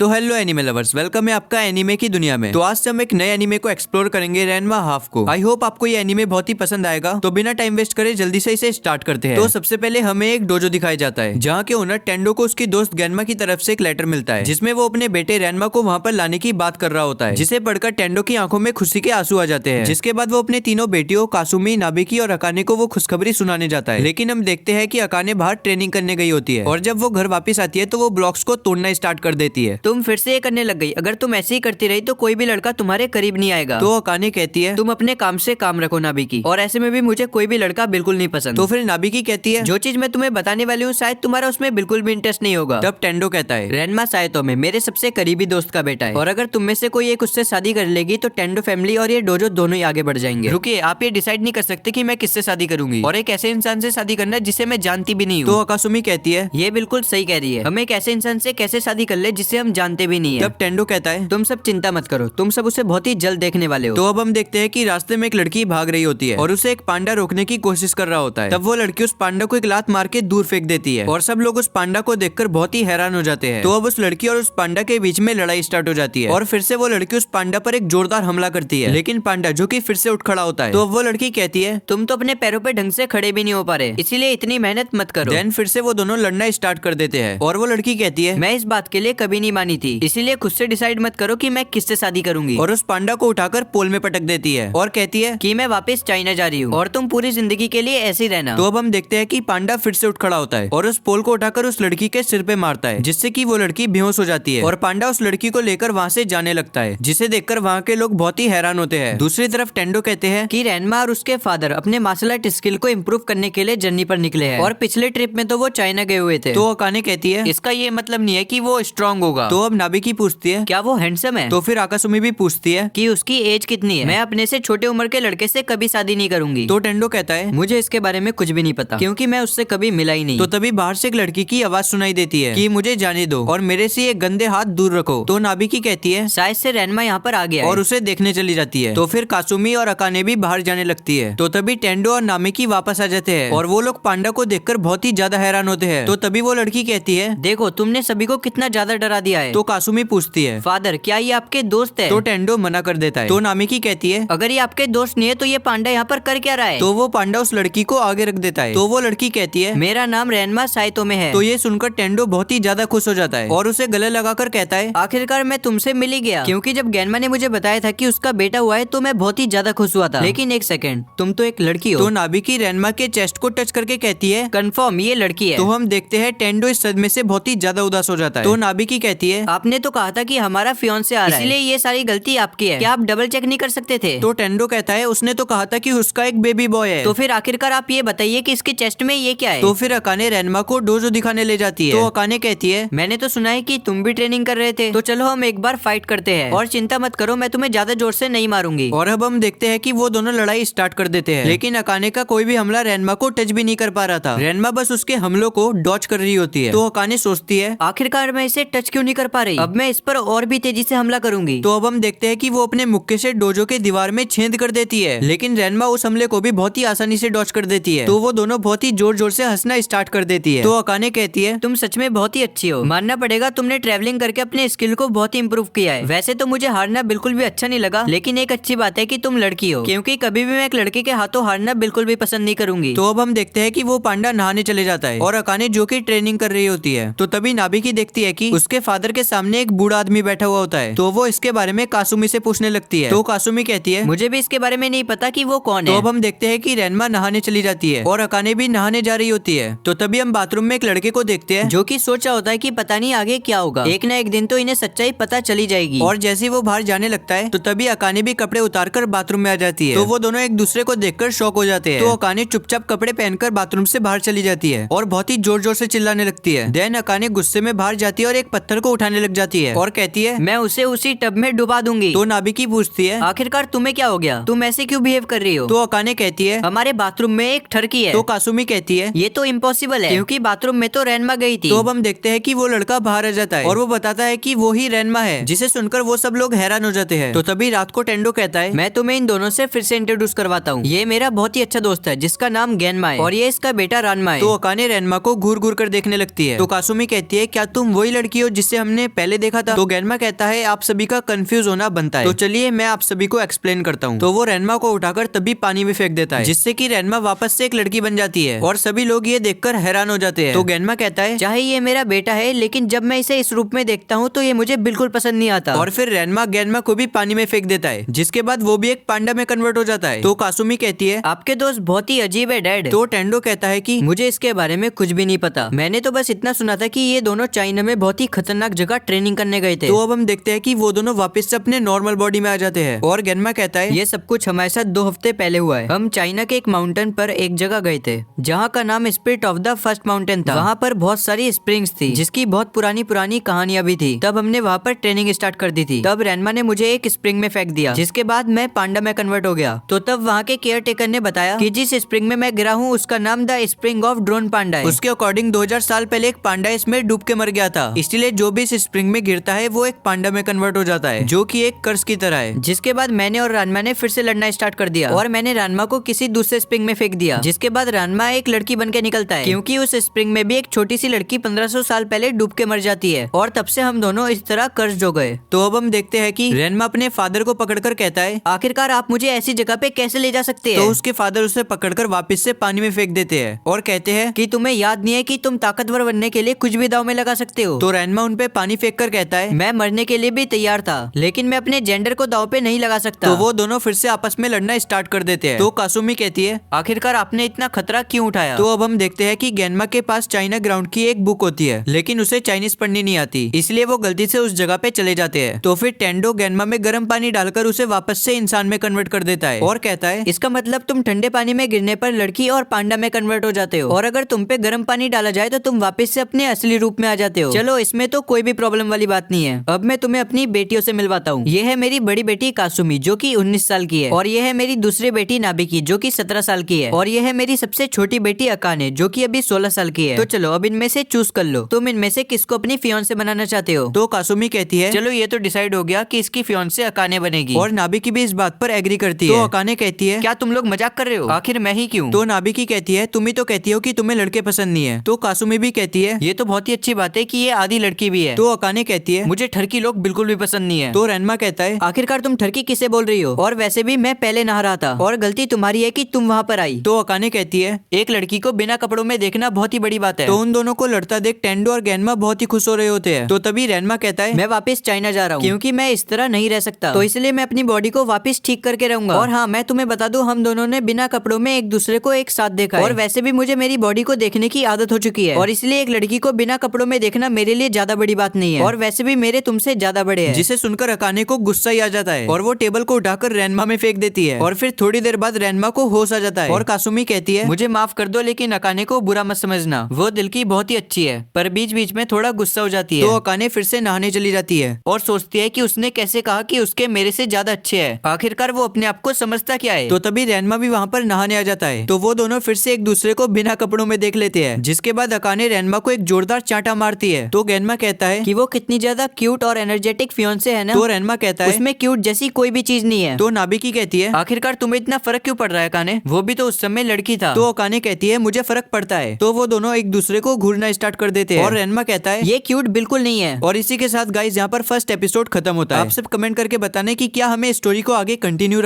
तो hello anime lovers, welcome है आपका एनिमे की दुनिया में। तो आज से हम एक नए एनिमे को एक्सप्लोर करेंगे, रैनमा हाफ को। आई होप आपको ये एनिमे बहुत ही पसंद आएगा। तो बिना टाइम वेस्ट करे जल्दी से इसे स्टार्ट करते हैं। तो सबसे पहले हमें एक डोजो दिखाया जाता है जहाँ के ओनर टेंडो को उसकी दोस्त गैनमा की तरफ से एक लेटर मिलता है जिसमें वो अपने बेटे रैनमा को वहाँ पर लाने की बात कर रहा होता है, जिसे पढ़कर टेंडो की आंखों में खुशी के आंसू आ जाते हैं। जिसके बाद वो अपने तीनों बेटियों कासुमी, नाबिकी और अकाने को वो खुशखबरी सुनाने जाता है। लेकिन हम देखते हैं कि अकाने बाहर ट्रेनिंग करने गई होती है और जब वो घर वापस आती है तो वो ब्लॉक्स को तोड़ना स्टार्ट कर देती है। तुम फिर से ये करने लग गई। अगर तुम ऐसे ही करती रही तो कोई भी लड़का तुम्हारे करीब नहीं आएगा। तो अकाने कहती है तुम अपने काम से काम रखो नाबिकी, और ऐसे में भी मुझे कोई भी लड़का बिल्कुल नहीं पसंद। तो फिर नाबिकी कहती है जो चीज मैं तुम्हें बताने वाली हूँ शायद तुम्हारा उसमें बिल्कुल भी इंटरेस्ट नहीं होगा। तब टेंडो कहता है रैनमा सायतो में मेरे सबसे करीबी दोस्त का बेटा है, और अगर तुम में से कोई एक उससे शादी कर लेगी तो टेंडो फैमिली और ये डोजो दोनों ही आगे बढ़ जाएंगे। रुकिए, आप ये डिसाइड नहीं कर सकते कि मैं किससे शादी करूंगी, और एक ऐसे इंसान से शादी करना जिसे मैं जानती भी नहीं हूँ। तो अकासुमी कहती है ये बिल्कुल सही कह रही है, हम एक ऐसे इंसान से कैसे शादी कर ले जिसे हम जानते भी नहीं है। तब टेंडो कहता है तुम सब चिंता मत करो, तुम सब उसे बहुत ही जल्द देखने वाले हो। तो अब हम देखते हैं कि रास्ते में एक लड़की भाग रही होती है और उसे एक पांडा रोकने की कोशिश कर रहा होता है। तब वो लड़की उस पांडा को एक लात मार के दूर फेंक देती है और सब लोग उस पांडा को देखकर बहुत ही हैरान हो जाते हैं। तो अब उस लड़की और उस पांडा के बीच में लड़ाई स्टार्ट हो जाती है और फिर से वो लड़की उस पांडा पर एक जोरदार हमला करती है, लेकिन पांडा जो कि फिर से उठ खड़ा होता है। तो अब वो लड़की कहती है तुम तो अपने पैरों पे ढंग से खड़े भी नहीं हो पा रहे, इसीलिए इतनी मेहनत मत करो। देन फिर से वो दोनों लड़ना स्टार्ट कर देते हैं और वो लड़की कहती है मैं इस बात के लिए कभी नहीं मानी थी, इसीलिए खुद से डिसाइड मत करो कि मैं किससे शादी करूंगी। और उस पांडा को उठाकर पोल में पटक देती है और कहती है कि मैं वापस चाइना जा रही हूँ और तुम पूरी जिंदगी के लिए ऐसे ही रहना। तो अब हम देखते हैं कि पांडा फिर से उठ खड़ा होता है और उस पोल को उठाकर उस लड़की के सिर पे मारता है, जिससे कि वो लड़की बेहोश हो जाती है और पांडा उस लड़की को लेकर वहाँ से जाने लगता है, जिसे देखकर वहाँ के लोग बहुत ही हैरान होते हैं। दूसरी तरफ टेंडो कहते हैं कि रैनमा और उसके फादर अपने मार्शल आर्ट स्किल को इम्प्रूव करने के लिए जर्नी पर निकले हैं, और पिछले ट्रिप में तो वो चाइना गए हुए थे। तो अकाने कहती है इसका ये मतलब नहीं है कि वो स्ट्रांग होगा। तो अब नाबिकी पूछती है क्या वो हैंडसम है? तो फिर आकासुमी भी पूछती है कि उसकी एज कितनी है। मैं अपने से छोटे उम्र के लड़के से कभी शादी नहीं करूंगी। तो टेंडो कहता है मुझे इसके बारे में कुछ भी नहीं पता, क्योंकि मैं उससे कभी मिला ही नहीं। तो तभी बाहर से एक लड़की की आवाज सुनाई देती है कि मुझे जाने दो और मेरे से ये गंदे हाथ दूर रखो। तो नाबिकी कहती है शायद से रैनमा यहाँ पर आ गया और है। उसे देखने चली जाती है। तो फिर कासुमी और अकाने भी बाहर जाने लगती है। तो तभी टेंडो और नामिकी वापस आ जाते हैं और वो लोग पांडा को देखकर बहुत ही ज्यादा हैरान होते हैं। तो तभी वो लड़की कहती है देखो तुमने सभी को कितना ज्यादा डरा दिया है। तो कासुमी पूछती है फादर क्या ये आपके दोस्त है? तो टेंडो मना कर देता है। तो नामिकी कहती है अगर ये आपके दोस्त नहीं है तो ये पांडा यहाँ पर कर क्या रहा है? तो वो पांडा उस लड़की को आगे रख देता है। तो वो लड़की कहती है मेरा नाम रैनमा सायतो में है। तो ये सुनकर टेंडो बहुत ही ज्यादा खुश हो जाता है और उसे गले लगाकर कहता है आखिरकार मैं तुमसे मिल ही गया, क्योंकि जब गैनमा ने मुझे बताया था कि उसका बेटा हुआ है तो मैं बहुत ही ज्यादा खुश हुआ था। लेकिन एक सेकंड, तुम तो एक लड़की हो। तो नाबिकी रैनमा के चेस्ट को टच करके कहती है कंफर्म ये लड़की है। तो हम देखते हैं टेंडो इस सदमे से बहुत ही ज्यादा उदास हो जाता है। तो नाबिकी कहती है आपने तो कहा था कि हमारा फियांसे आ रहा है, इसलिए ये सारी गलती आपकी है। क्या आप डबल चेक नहीं कर सकते थे? तो टेंडो कहता है उसने तो कहा था कि उसका एक बेबी बॉय है। तो फिर आखिरकार आप ये बताइए कि इसके चेस्ट में ये क्या है? तो फिर अकाने रैनमा को डोजो दिखाने ले जाती है। तो अकाने कहती है मैंने तो सुना है कि तुम भी ट्रेनिंग कर रहे थे, तो चलो हम एक बार फाइट करते हैं, और चिंता मत करो मैं तुम्हें ज्यादा जोर से नहीं मारूंगी। और अब हम देखते हैं कि वो दोनों लड़ाई स्टार्ट कर देते हैं, लेकिन अकाने का कोई भी हमला रैनमा को टच भी नहीं कर पा रहा था। रैनमा बस उसके हमलों को डॉच कर रही होती है। तो अकाने सोचती है आखिरकार मैं इसे टच क्यों नहीं कर पा रही, अब मैं इस पर और भी तेजी से हमला करूंगी। तो अब हम देखते हैं कि वो अपने मुक्के से डोजो के दीवार में छेद कर देती है, लेकिन रैनमा उस हमले को भी बहुत ही आसानी से डॉच कर देती है। तो वो दोनों बहुत ही जोर जोर से हंसना स्टार्ट कर देती है। तो अकाने कहती है तुम सच में बहुत ही अच्छी हो, मानना पड़ेगा तुमने ट्रैवलिंग करके अपने स्किल को बहुत ही इम्प्रूव किया है। वैसे तो मुझे हारना बिल्कुल भी अच्छा नहीं लगा, लेकिन एक अच्छी बात है कि तुम लड़की हो, क्योंकि कभी भी मैं एक लड़के के हाथों हारना बिल्कुल भी पसंद नहीं करूंगी। तो अब हम देखते हैं कि वो पांडा नहाने चले जाता है और अकाने जो कि ट्रेनिंग कर रही होती है। तो तभी नाबिकी देखती है कि उसके फादर के सामने एक बूढ़ा आदमी बैठा हुआ होता है। तो वो इसके बारे में कासुमी से पूछने लगती है। तो कासुमी कहती है मुझे भी इसके बारे में नहीं पता कि वो कौन तो है। अब हम देखते हैं कि रैनमा नहाने चली जाती है और अकाने भी नहाने जा रही होती है। तो तभी हम बाथरूम में एक लड़के को देखते हैं जो कि सोचा होता है कि पता नहीं आगे क्या होगा, एक ना एक दिन तो इन्हें सच्चाई पता चली जाएगी। और जैसे ही वो बाहर जाने लगता है तो तभी अकाने भी कपड़े उतारकर बाथरूम में आ जाती है। तो वो दोनों एक दूसरे को देखकर शॉक हो जाते हैं। तो अकाने चुपचाप कपड़े पहनकर बाथरूम से बाहर चली जाती है और बहुत ही जोर जोर से चिल्लाने लगती है। देन अकाने गुस्से में बाहर जाती है और एक पत्थर को उठाने लग जाती है और कहती है मैं उसे उसी टब में डुबा दूंगी। तो नाबिकी पूछती है आखिरकार तुम्हें क्या हो गया, तुम ऐसे क्यों बिहेव कर रही हो? तो अकाने कहती है हमारे बाथरूम में एक ठरकी है। तो कासुमी कहती है ये तो इम्पॉसिबल है, क्योंकि बाथरूम में तो रैनमा गई थी। तो अब हम देखते हैं कि वो लड़का बाहर आ जाता है और वो बताता है कि वो ही रैनमा है, जिसे सुनकर वो सब लोग हैरान हो जाते हैं। तो तभी रात को टेंडो कहता है मैं तुम्हें इन दोनों से फिर से इंट्रोड्यूस करवाता हूँ, ये मेरा बहुत ही अच्छा दोस्त है जिसका नाम गैनमा है, और ये इसका बेटा रानमा है। तो अकाने रैनमा को घूर घूर कर देखने लगती है। तो कासुमी कहती है क्या तुम वही लड़की हो जिससे हमने हमने पहले देखा था। तो गेनमा कहता है आप सभी का कंफ्यूज होना बनता है, तो चलिए मैं आप सभी को एक्सप्लेन करता हूँ। तो वो रेनमा को उठाकर तभी पानी में फेंक देता है, जिससे कि रेनमा वापस से एक लड़की बन जाती है और सभी लोग ये देखकर हैरान हो जाते हैं। तो गेनमा कहता है चाहे ये मेरा बेटा है, लेकिन जब मैं इसे इस रूप में देखता हूँ तो ये मुझे बिल्कुल पसंद नहीं आता। और फिर रेनमा गेनमा को भी पानी में फेंक देता है, जिसके बाद वो भी एक पांडा में कन्वर्ट हो जाता है। तो कासुमी कहती है आपके दोस्त बहुत ही अजीब है डैड। तो टेंडो कहता है कि मुझे इसके बारे में कुछ भी नहीं पता, मैंने तो बस इतना सुना था कि ये दोनों चाइना में बहुत ही खतरनाक जगह ट्रेनिंग करने गए थे। तो अब हम देखते हैं कि वो दोनों वापस से अपने नॉर्मल बॉडी में आ जाते हैं। और गेनमा कहता है ये सब कुछ हमारे साथ 2 हफ्ते पहले हुआ है। हम चाइना के एक माउंटेन पर एक जगह गए थे, जहाँ का नाम spirit of the first mountain था। वहाँ पर बहुत सारी स्प्रिंग्स थी, जिसकी बहुत पुरानी पुरानी कहानियां भी थी। तब हमने वहाँ पर ट्रेनिंग स्टार्ट कर दी थी। तब रेनमा ने मुझे एक स्प्रिंग में फेंक दिया, जिसके बाद मैं पांडा में कन्वर्ट हो गया। तो तब वहाँ के केयर टेकर ने बताया कि जिस स्प्रिंग में मैं गिरा हूँ उसका नाम द स्प्रिंग ऑफ ड्रोन पांडा है। उसके अकॉर्डिंग 2000 साल पहले एक पांडा इसमें डूब के मर गया था, इसलिए जो भी इस स्प्रिंग में गिरता है वो एक पांडा में कन्वर्ट हो जाता है, जो कि एक कर्स की तरह है। जिसके बाद मैंने और रानमा ने फिर से लड़ना स्टार्ट कर दिया और मैंने रानमा को किसी दूसरे स्प्रिंग में फेंक दिया। जिसके बाद रानमा एक लड़की बन के निकलता है, क्योंकि उस स्प्रिंग में भी एक छोटी सी लड़की 1500 साल पहले डूब के मर जाती है। और तब से हम दोनों इस तरह कर्ज हो गए। तो अब हम देखते हैं कि रेनमा अपने फादर को पकड़कर कहता है आखिरकार आप मुझे ऐसी जगह पे कैसे ले जा सकते हैं? तो उसके फादर उसे पकड़कर वापस से पानी में फेंक देते हैं और कहते हैं कि तुम्हें याद नहीं है कि तुम ताकतवर बनने के लिए कुछ भी दाव में लगा सकते हो। तो रेनमा उन पे पानी फेंक कर कहता है मैं मरने के लिए भी तैयार था, लेकिन मैं अपने जेंडर को दाव पे नहीं लगा सकता। तो वो दोनों फिर से आपस में लड़ना स्टार्ट कर देते हैं। तो कासुमी कहती है आखिरकार आपने इतना खतरा क्यों उठाया? तो अब हम देखते हैं कि गेनमा के पास चाइना ग्राउंड की एक बुक होती है, लेकिन उसे चाइनीज पढ़नी नहीं आती, इसलिए वो गलती से उस जगह पे चले जाते हैं। तो फिर टेंडो गेनमा में गर्म पानी डालकर उसे वापस से इंसान में कन्वर्ट कर देता है और कहता है इसका मतलब तुम ठंडे पानी में गिरने पर लड़की और पांडा में कन्वर्ट हो जाते हो, और अगर तुम पे गर्म पानी डाला जाए तो तुम वापस से अपने असली रूप में आ जाते हो। चलो इसमें तो कोई भी प्रॉब्लम वाली बात नहीं है। अब मैं तुम्हें अपनी बेटियों से मिलवाता हूँ। ये है मेरी बड़ी बेटी कासुमी जो कि 19 साल की है, और ये है मेरी दूसरी बेटी नाबिकी जो कि 17 साल की है, और ये है मेरी सबसे छोटी बेटी अकाने जो कि अभी 16 साल की है। तो चलो अब इनमें से चूज कर लो, तुम इनमें से किसको अपनी फियांसे बनाना चाहते हो? तो कासुमी कहती है चलो ये तो डिसाइड हो गया कि इसकी फियांसे अकाने बनेगी, और नाबिकी भी इस बात पर एग्री करती है। तो अकाने कहती है क्या तुम लोग मजाक कर रहे हो? आखिर मैं ही क्यों? तो नाबिकी कहती है तुम ही तो कहती हो कि तुम्हें लड़के पसंद नहीं है। तो कासुमी भी कहती है ये तो बहुत ही अच्छी बात है कि ये आधी लड़की भी है। तो अकाने कहती है मुझे ठरकी लोग बिल्कुल भी पसंद नहीं है। तो रेनमा कहता है आखिरकार तुम ठरकी किसे बोल रही हो? और वैसे भी मैं पहले नहा रहा था, और गलती तुम्हारी है कि तुम वहाँ पर आई। तो अकाने कहती है एक लड़की को बिना कपड़ों में देखना बहुत ही बड़ी बात है। तो उन दोनों को लड़ता देख टेंडो और गेनमा बहुत ही खुश हो रहे होते हैं। तो तभी रेनमा कहता है मैं वापस चाइना जा रहा हूँ, क्योंकि मैं इस तरह नहीं रह सकता, तो इसलिए मैं अपनी बॉडी को वापस ठीक करके रहूंगा। और हाँ, मैं तुम्हें बता दूं, हम दोनों ने बिना कपड़ों में एक दूसरे को एक साथ देखा है, और वैसे भी मुझे मेरी बॉडी को देखने की आदत हो चुकी है, और इसलिए एक लड़की को बिना कपड़ों में देखना मेरे लिए ज्यादा बड़ी बात नहीं है, और वैसे भी मेरे तुमसे ज्यादा बड़े हैं। जिसे सुनकर अकाने को गुस्सा ही आ जाता है और वो टेबल को उठाकर रेनमा में फेंक देती है, और फिर थोड़ी देर बाद रेनमा को होश आ जाता है। और कासुमी कहती है मुझे माफ कर दो, लेकिन अकाने को बुरा मत समझना, वो दिल की बहुत ही अच्छी है, पर बीच बीच में थोड़ा गुस्सा हो जाती है। तो अकाने फिर से नहाने चली जाती है और सोचती है कि उसने कैसे कहा कि उसके मेरे से ज्यादा अच्छे हैं। आखिरकार वो अपने आप को समझता क्या है? तो तभी रेनमा भी वहाँ पर नहाने आ जाता है। तो वो दोनों फिर से एक दूसरे को बिना कपड़ों में देख लेते हैं, जिसके बाद अकाने रेनमा को एक जोरदार चांटा मारती है। तो गेनमा कहता है कि वो कितनी ज्यादा क्यूट और एनर्जेटिक फियांसे है ना। तो रेनमा कहता है उसमें क्यूट जैसी कोई भी चीज नहीं है। तो नाबिकी कहती है आखिरकार तुम्हें इतना फर्क क्यों पड़ रहा है अकाने? वो भी तो उस समय लड़की था। तो अकाने कहती है मुझे फर्क पड़ता है। तो वो दोनों एक दूसरे को घूरना स्टार्ट कर देते हैं, और रेनमा कहता है ये क्यूट बिल्कुल नहीं है। और इसी के साथ गाइस यहाँ पर फर्स्ट एपिसोड खत्म होता है। आप सब कमेंट करके बताने की क्या हमें स्टोरी को आगे कंटिन्यू